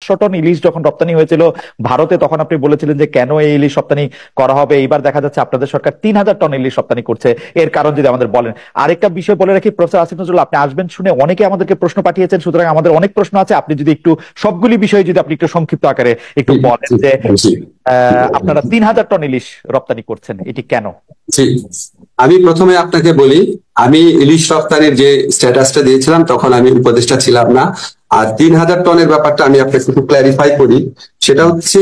500 ton ইলিশ যখন রপ্তানি হয়েছিল ভারতে, তখন আপনি বলেছিলেন যে কেন এই ইলিশ রপ্তানি করা হবে। এইবার দেখা যাচ্ছে আপনাদের সরকার 3000 টন ইলিশ রপ্তানি করছে, এর কারণ যদি আমাদের বলেন। আরেকটা বিষয় বলে রাখি, প্রফেসর আসিফ নজরুল আপনি আসবেন শুনে অনেকে আমাদেরকে প্রশ্ন পাঠিয়েছেন, সুতরাং আমাদের অনেক প্রশ্ন আছে। আপনি যদি একটু সবগুলি বিষয়ে যদি আপনি একটু সংক্ষিপ্ত আকারে একটু বলেন যে আপনারা 3000 টন ইলিশ রপ্তানি করছেন, এটি কেন? জি, আমি প্রথমে আপনাকে বলি, আমি ইলিশ রপ্তানির যে স্ট্যাটাসটা দিয়েছিলাম তখন আমি উপদেষ্টা ছিলাম না। আর 3000 টনের ব্যাপারটা আমি আপনাকে একটু ক্ল্যারিফাই করি। সেটা হচ্ছে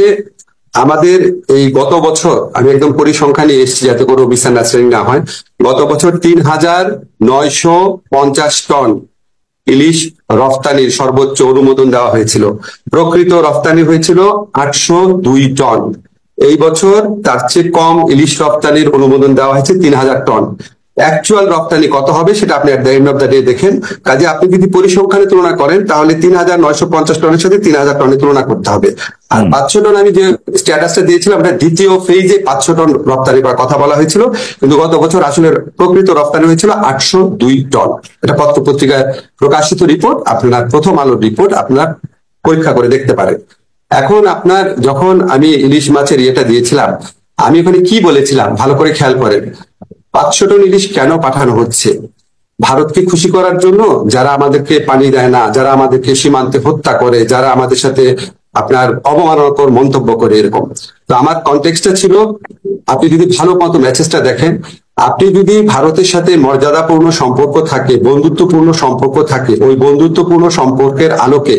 আমাদের এই গত বছর, আমি একদম পরিসংখ্যান নিয়ে এসেছি যাতে কোনো মিসআন্ডারস্ট্যান্ডিং না হয়। গত বছর 3950 টন ইলিশ রফতানির সর্বোচ্চ অনুমোদন দেওয়া হয়েছিল। প্রকৃত রফতানি হয়েছিল 802 টন। এই বছর তার চেয়ে কম ইলিশ রপ্তানির অনুমোদন দেওয়া হয়েছে 3000 টন। অ্যাকচুয়াল রপ্তানি কত হবে সেটা আপনি at the end of the day দেখেন। কাজে আপনি যদি পরিসংখ্যানে তুলনা করেন তাহলে 3950 টনের সাথে 3000 টনের তুলনা করতে হবে। আর 500 টন আমি যে স্ট্যাটাসটা দিয়েছিলাম এটা দ্বিতীয় ফেজে 500 টন রপ্তানি করার কথা বলা হয়েছিল, কিন্তু গত বছর আসলে প্রকৃত রপ্তানি হয়েছিল 802 টন। এটা পত্র পত্রিকায় প্রকাশিত রিপোর্ট, আপনার প্রথম আলোর রিপোর্ট, আপনার পরীক্ষা করে দেখতে পারেন। এখন আপনার যখন আমি ইলিশ মাছের ইয়েটা দিয়েছিলাম, আমি ওখানে কি বলেছিলাম ভালো করে খেয়াল করেন। 500 টন ইলিশ কেন পাঠানো হচ্ছে? ভারতকে খুশি করার জন্য, যারা আমাদেরকে পানি দেয় না, যারা আমাদেরকে সীমান্তে হত্যা করে, যারা আমাদের সাথে আপনার অবমাননাকর মন্তব্য করে, এরকম। তো আমার কনটেক্সটটা ছিল, আপনি যদি ভালো মতো মেসেজটা দেখেন, আপনি যদি ভারতের সাথে মর্যাদাপূর্ণ সম্পর্ক থাকে, বন্ধুত্বপূর্ণ সম্পর্ক থাকে, ওই বন্ধুত্বপূর্ণ সম্পর্কের আলোকে,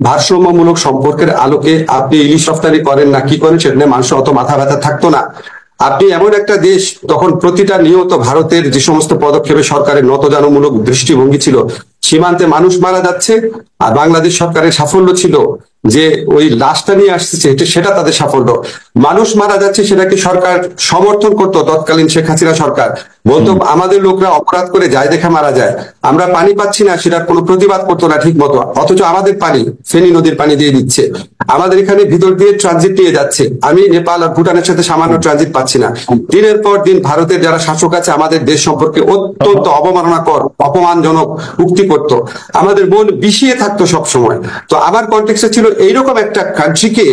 ভারসাম্যমূলক সম্পর্কের আলোকে আপনি ইলিশ রপ্তানি করেন না কি করেন সেটা নিয়ে মানুষের অত মাথা ব্যথা থাকতো না। আপনি এমন একটা দেশ, তখন প্রতিটা নিয়ত ভারতের যে সমস্ত পদক্ষেপে সরকারের নতজানুমূলক দৃষ্টিভঙ্গি ছিল, সীমান্তে মানুষ মারা যাচ্ছে, আর বাংলাদেশ সরকারের সাফল্য ছিল যে ওই লাশটা নিয়ে আসছে সেটা তাদের সাফল্য। মানুষ মারা যাচ্ছে সেটাকে সরকার সমর্থন করতো, তৎকালীন শেখ হাসিনা সরকার বলতো আমাদের লোকরা অপরাধ করে যায় দেখে মারা যায়, আমরা পানি পাচ্ছি না সেটার কোনো প্রতিবাদ করতো না ঠিক মতো, অথচ আমাদের পানি ফেনী নদীর পানি দিয়ে দিচ্ছে, আমাদের এখানে ভিতর দিয়ে ট্রানজিট নিয়ে যাচ্ছে। আমি নেপাল আর ভুটানের সাথে সামান্য ট্রানজিট পাচ্ছি না। দিনের পর দিন ভারতের যারা শাসক আছে আমাদের দেশ সম্পর্কে অত্যন্ত অবমাননাকর অপমানজনক উক্তি করতো, আমাদের মন বিষিয়ে থাকতো সব সময়। তো আমার কনটেক্সটে ছিল এইরকম একটা কান্ট্রিকে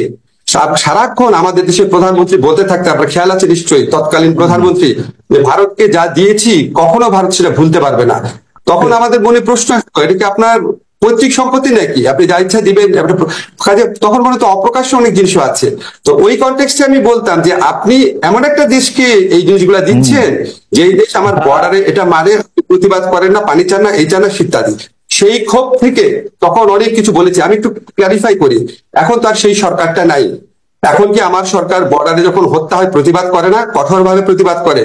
সারাক্ষণ আমাদের দেশের প্রধানমন্ত্রী বলতে থাকতে, আপনার খেয়াল আছে নিশ্চয়ই, তৎকালীন প্রধানমন্ত্রী, যে ভারতকে যা দিয়েছি কখনো ভারত সেটা ভুলতে পারবে না। তখন আমাদের মনে প্রশ্ন আসতো, এটা কি আপনার পৈতৃক সম্পত্তি নাকি আপনি যা ইচ্ছা দিবেন? কাজে তখন মনে তো অপ্রকাশ্য অনেক জিনিস আছে। তো ওই কনটেক্সটে আমি বলতাম যে আপনি এমন একটা দেশকে এই জিনিসগুলা দিচ্ছেন যে দেশ আমার বর্ডারে এটা মারে, প্রতিবাদ করেন না, পানি চান না, এই চান না, ইত্যাদি। সেই ক্ষোভ থেকে তখন অনেক কিছু বলেছি। আমি একটু ক্লারিফাই করি, এখন তো আর সেই সরকারটা নাই। এখন কি আমার সরকার বর্ডারে যখন হত্যা হয় প্রতিবাদ করে না? কঠোরভাবে প্রতিবাদ করে।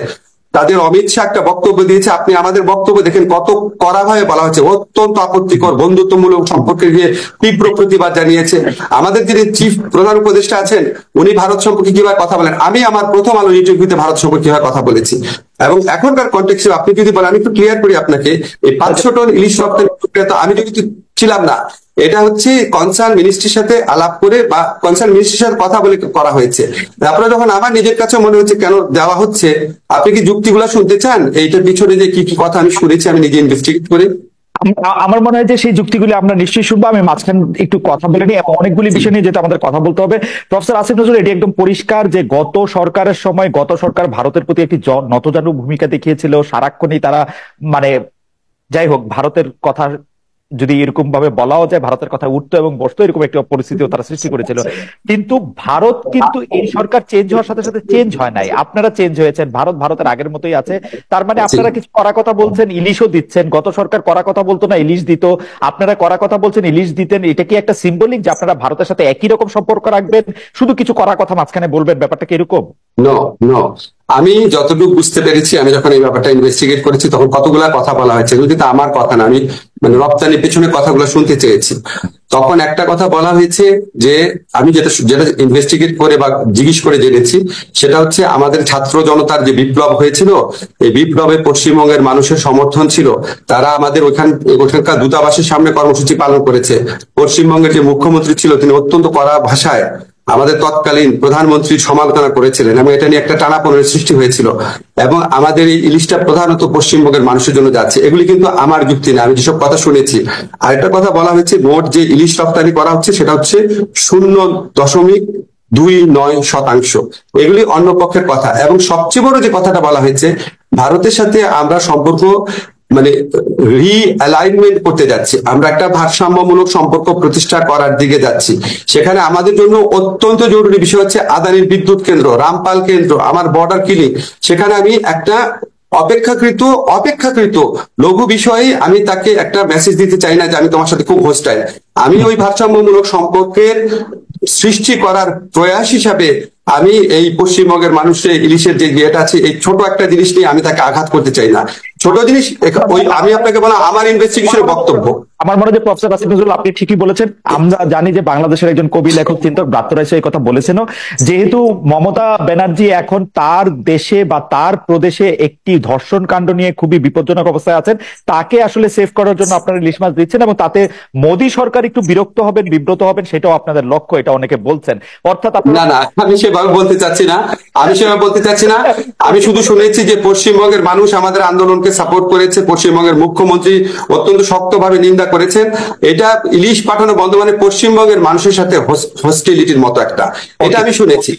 তাদের অমিত শাহ একটা বক্তব্য দিয়েছে, আপনি আমাদের বক্তব্য দেখেন কত কড়াভাবে বলা হয়েছে, অত্যন্ত আপত্তিকর, বন্ধুত্বমূলক সম্পর্কে গিয়ে তীব্র প্রতিবাদ জানিয়েছে। আমাদের যিনি চিফ প্রধান উপদেষ্টা আছেন উনি ভারত সম্পর্কে কিভাবে কথা বলেন, আমি আমার প্রথম আলো ইন্টারভিউতে ভারত সম্পর্কে কিভাবে কথা বলেছি। এবং এখনকার কনটেক্সটে আপনি যদি বলেন, আমি একটু ক্লিয়ার করি আপনাকে, এই 500 টন ইলিশ রপ্তানি প্রক্রিয়া আমি যদি ছিলাম না, এটা হচ্ছে কনসার্ন মিনিস্ট্রির সাথে আলাপ করে বা কনসার্ন মিনিস্ট্রির সাথে কথা বলে করা হয়েছে। আপনারা যখন আমার নিজের কাছে মনে হচ্ছে কেন দেওয়া হচ্ছে, আপনি কি যুক্তিগুলো শুনতে চান? এইটার পিছনে যে কি কি কথা আমি শুনেছি আমি নিজে ইনভেস্টিগেট করে, আমার মনে হয় যে সেই যুক্তিগুলি আমরা নিশ্চয়ই শুনবো। আমি মাঝখানে একটু কথা বলে নিই, অনেকগুলি বিষয় নিয়ে যেটা আমাদের কথা বলতে হবে। প্রফেসর আসিফ নজরুল, এটি একদম পরিষ্কার যে গত সরকারের সময় গত সরকার ভারতের প্রতি একটি নতজানু ভূমিকা দেখিয়েছিল। সারাক্ষণই তারা মানে যাই হোক ভারতের কথা যদি এরকম ভাবে বলাও যায়, ভারতের কথা উঠতো এবং বসতো, এরকম একটা পরিস্থিতিও তারা সৃষ্টি করেছিল। কিন্তু ভারত কিন্তু এই সরকার চেঞ্জ হওয়ার সাথে সাথে চেঞ্জ হয় নাই, আপনারা চেঞ্জ হয়েছেন। ভারত ভারতের আগের মতোই আছে। তার মানে আপনারা কিছু কড়া কথা বলছেন, ইলিশও দিচ্ছেন। গত সরকার কড়া কথা বলতো না, ইলিশ দিত। আপনারা কড়া কথা বলছেন, ইলিশ দিতেন। এটা কি একটা সিম্বলিক যে আপনারা ভারতের সাথে একই রকম সম্পর্ক রাখবেন, শুধু কিছু কড়া কথা মাঝখানে বলবেন? ব্যাপারটা কি এরকম? নো নো, আমি যতটুকু বুঝতে পেরেছি, আমি যখন এই ব্যাপারটা ইনভেস্টিগেট করেছি তখন কতগুলা কথা বলা হয়েছে, এগুলো কিন্তু আমার কথা না, আমি মানে রপ্তানির পেছনে কথাগুলো শুনতে চেয়েছি। তখন একটা কথা বলা হয়েছে যে আমি যেটা যেটা ইনভেস্টিগেট করে বা জিজ্ঞেস করে জেনেছি, সেটা হচ্ছে আমাদের ছাত্র জনতার যে বিপ্লব হয়েছিল, এই বিপ্লবে পশ্চিমবঙ্গের মানুষের সমর্থন ছিল। তারা আমাদের ওখানকার দূতাবাসের সামনে কর্মসূচি পালন করেছে। পশ্চিমবঙ্গের যে মুখ্যমন্ত্রী ছিল তিনি অত্যন্ত কড়া ভাষায় আমাদের তৎকালীন প্রধানমন্ত্রী সমালোচনা করেছিলেন এবং এটা নিয়ে একটা টানাপোড়েনের সৃষ্টি হয়েছিল, এবং আমাদের এই ইলিশটা প্রধানত পশ্চিমবঙ্গের মানুষের জন্য যাচ্ছে, এগুলি কিন্তু আমার যুক্তি না, আমি যেসব কথা শুনেছি। আর একটা কথা বলা হয়েছে, মোট যে ইলিশ রপ্তানি করা হচ্ছে সেটা হচ্ছে 0.29%। এগুলি অন্য পক্ষের কথা। এবং সবচেয়ে বড় যে কথাটা বলা হয়েছে, ভারতের সাথে আমরা সম্পর্ক মানে রিঅ্যালাইনমেন্ট করতে যাচ্ছি, আমরা একটা ভারসাম্যমূলক সম্পর্ক প্রতিষ্ঠা করার দিকে যাচ্ছি। সেখানে আমাদের জন্য অত্যন্ত জরুরি বিষয় হচ্ছে আদানির বিদ্যুৎ কেন্দ্র, রামপাল কেন্দ্র, আমার বর্ডার কিলিং। সেখানে আমি একটা অপেক্ষাকৃত লঘু বিষয়ে আমি তাকে একটা মেসেজ দিতে চাই না যে আমি তোমার সাথে খুব হোস্টাইল। আমি ওই ভারসাম্যমূলক সম্পর্কের সৃষ্টি করার প্রয়াস হিসাবে আমি এই পশ্চিমবঙ্গের মানুষের ইলিশের যে ইয়েটা আছে, এই ছোট একটা জিনিস নিয়ে আমি তাকে আঘাত করতে চাই না। ছোট জিনিস ওই আমি আপনাকে বলা আমার ইনভেস্টিগেশনের বক্তব্য। আমার মনে হয় প্রফেসর আসিফ নজরুল আপনি ঠিকই বলেছেন। আমরা জানি যে বাংলাদেশের একজন কবি, লেখক, চিন্তক ব্রাত্য রায় এই কথা বলেছেনও, যেহেতু মমতা ব্যানার্জি এখন তার দেশে বা তার প্রদেশে একটি ধর্ষণ কাণ্ড নিয়ে খুবই বিপজ্জনক অবস্থায় আছেন, তাকে আসলে সেভ করার জন্য আপনারা ইলিশ মাছ দিচ্ছেন এবং তাতে মোদী সরকার একটু বিরক্ত হবেন, বিব্রত হবেন, সেটাও আপনাদের লক্ষ্য, এটা অনেকে বলছেন। অর্থাৎ না না, আমি সেভাবে বলতে চাচ্ছি না, আমি শুধু শুনেছি যে পশ্চিমবঙ্গের মানুষ আমাদের আন্দোলনকে সাপোর্ট করেছে, পশ্চিমবঙ্গের মুখ্যমন্ত্রী অত্যন্ত শক্তভাবে নিন্দা করেছেন। এটা ইলিশ পাঠানো বন্ধ মানে পশ্চিমবঙ্গের মানুষের সাথে হোস্টিলিটির মতো একটা, এটা আমি শুনেছি।